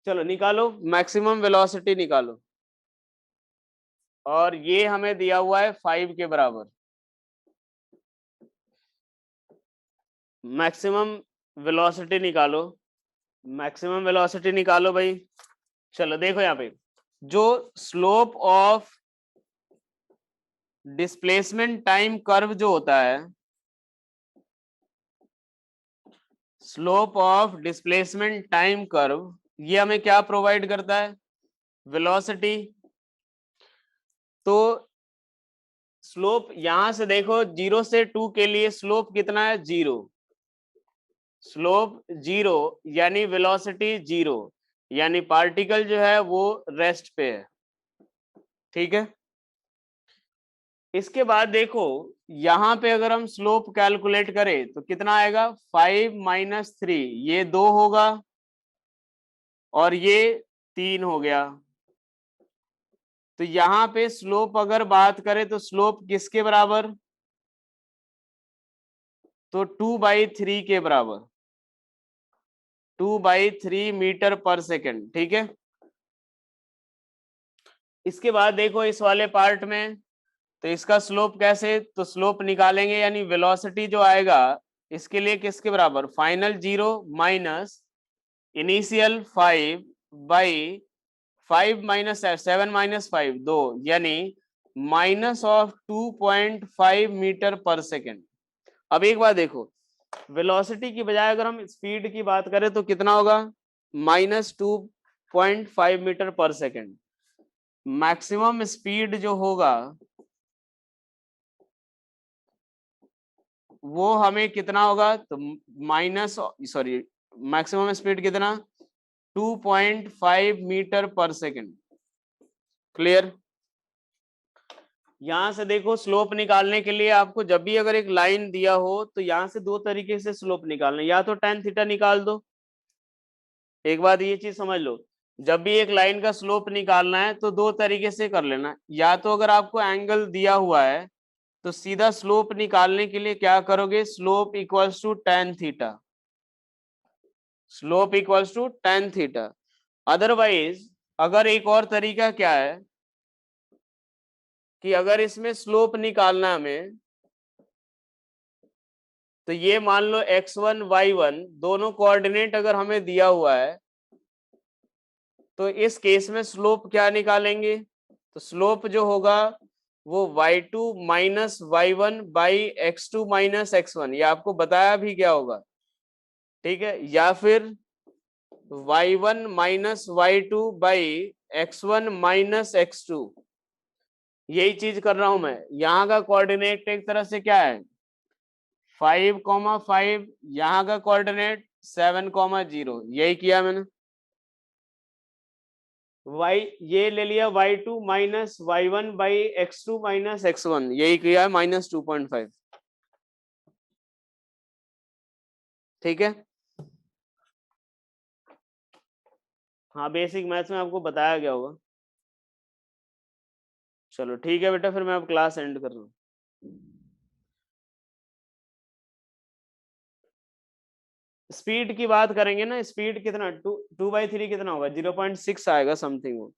चलो निकालो मैक्सिमम वेलोसिटी निकालो, और ये हमें दिया हुआ है 5 के बराबर। मैक्सिमम वेलोसिटी निकालो, मैक्सिमम वेलोसिटी निकालो भाई। चलो देखो यहाँ पे, जो slope of displacement time curve जो होता है, slope of displacement time curve, ये हमें क्या प्रोवाइड करता है, वेलोसिटी। तो स्लोप यहां से देखो 0 से 2 के लिए स्लोप कितना है, 0, स्लोप 0 यानी वेलोसिटी 0, यानी पार्टिकल जो है वो रेस्ट पे है। ठीक है, इसके बाद देखो यहां पे अगर हम स्लोप कैलकुलेट करें तो कितना आएगा, 5 माइनस 3, ये 2 होगा और ये 3 हो गया। तो यहां पे स्लोप अगर बात करें तो स्लोप किसके बराबर, तो 2/3 के बराबर, 2/3 मीटर पर सेकेंड। ठीक है, इसके बाद देखो इस वाले पार्ट में, तो इसका स्लोप कैसे, तो स्लोप निकालेंगे यानी वेलोसिटी जो आएगा इसके लिए किसके बराबर, final 0 minus initial 5 by 5 minus 7 minus 5 2, यानी minus of 2.5 metre per second. अब एक बात देखो, वेलोसिटी की बजाय अगर हम स्पीड की बात करें तो कितना होगा, -2.5 metre per second. Maximum speed जो होगा वो हमें कितना होगा, तो माइनस सॉरी मैक्सिमम स्पीड कितना, 2.5 मीटर पर सेकेंड। क्लियर। यहां से देखो स्लोप निकालने के लिए आपको जब भी अगर एक लाइन दिया हो तो यहां से दो तरीके से स्लोप निकालना, या तो tan थीटा निकाल दो। एक बात ये चीज समझ लो, जब भी एक लाइन का स्लोप निकालना है तो दो तरीके से कर लेना, या तो अगर आपको एंगल दिया हुआ है तो सीधा स्लोप निकालने के लिए क्या करोगे, slope equals to tan theta, slope equals to tan theta. Otherwise अगर एक और तरीका क्या है कि अगर इसमें स्लोप निकालना है हमें, तो ये मान लो x1 y1 दोनों कोऑर्डिनेट अगर हमें दिया हुआ है तो इस केस में स्लोप क्या निकालेंगे, तो स्लोप जो होगा वो y2 minus वाई1 by x2 minus x1, ये आपको बताया भी क्या होगा। ठीक है, या फिर y1 minus y2 by x1 minus x2, यही चीज कर रहा हूं मैं। यहाँ का कोऑर्डिनेट एक तरह से क्या है 5,5, यहाँ का कोऑर्डिनेट 7,0, यही किया मैंने। y ये ले लिया y2 minus वाई1 by x2 minus x1, यही किया है -2.5। ठीक है, हाँ बेसिक मैथ्स में आपको बताया गया होगा। चलो ठीक है बेटा, फिर मैं अब क्लास एंड कर रहा हूँ। स्पीड की बात करेंगे ना, स्पीड कितना 2/3 कितना होगा, 0.6 आएगा समथिंग वो।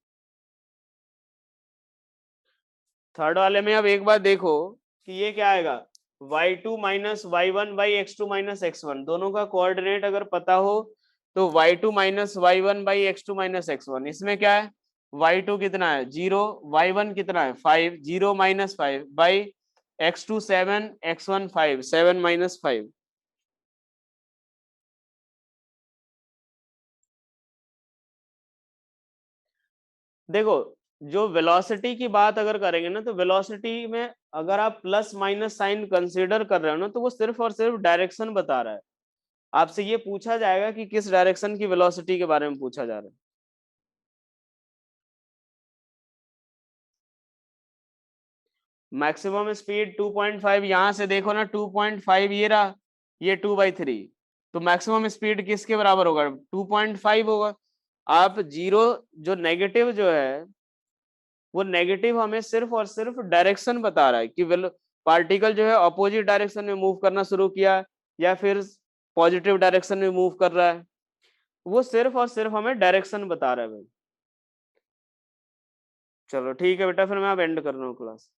थर्ड वाले में अब एक बार देखो कि ये क्या आएगा, y2 minus वाई1 by x2 minus x1, दोनों का कोऑर्डिनेट अगर पता हो तो y2 minus वाई1 by x2 minus x1, इसमें क्या है y2 कितना है 0, y1 कितना है 5, 0 minus 5 by x2 7, x1 5, 7 minus 5। देखो जो वेलोसिटी की बात अगर करेंगे ना, तो वेलोसिटी में अगर आप प्लस माइनस साइन कंसीडर कर रहे हो ना, तो वो सिर्फ और सिर्फ डायरेक्शन बता रहा है। आपसे ये पूछा जाएगा कि किस डायरेक्शन की वेलोसिटी के बारे में पूछा जा रहा है। मैक्सिमम स्पीड 2.5, यहाँ से देखो ना 2.5 ये रहा, ये 2/3, तो मैक्सिमम स्पीड किसके बराबर होगा? 2.5 होगा। आप जीरो जो नेगेटिव जो है वो नेगेटिव हमें सिर्फ और सिर्फ डायरेक्शन बता रहा है कि पार्टिकल जो है अपोजिट डायरेक्शन में मूव करना शुरू किया या फिर पॉजिटिव डायरेक्शन में मूव कर रहा है, वो सिर्फ और सिर्फ हमें डायरेक्शन बता रहा है भाई। चलो ठीक है बेटा, फिर मैं अब एंड कर रहा हूँ क्लास।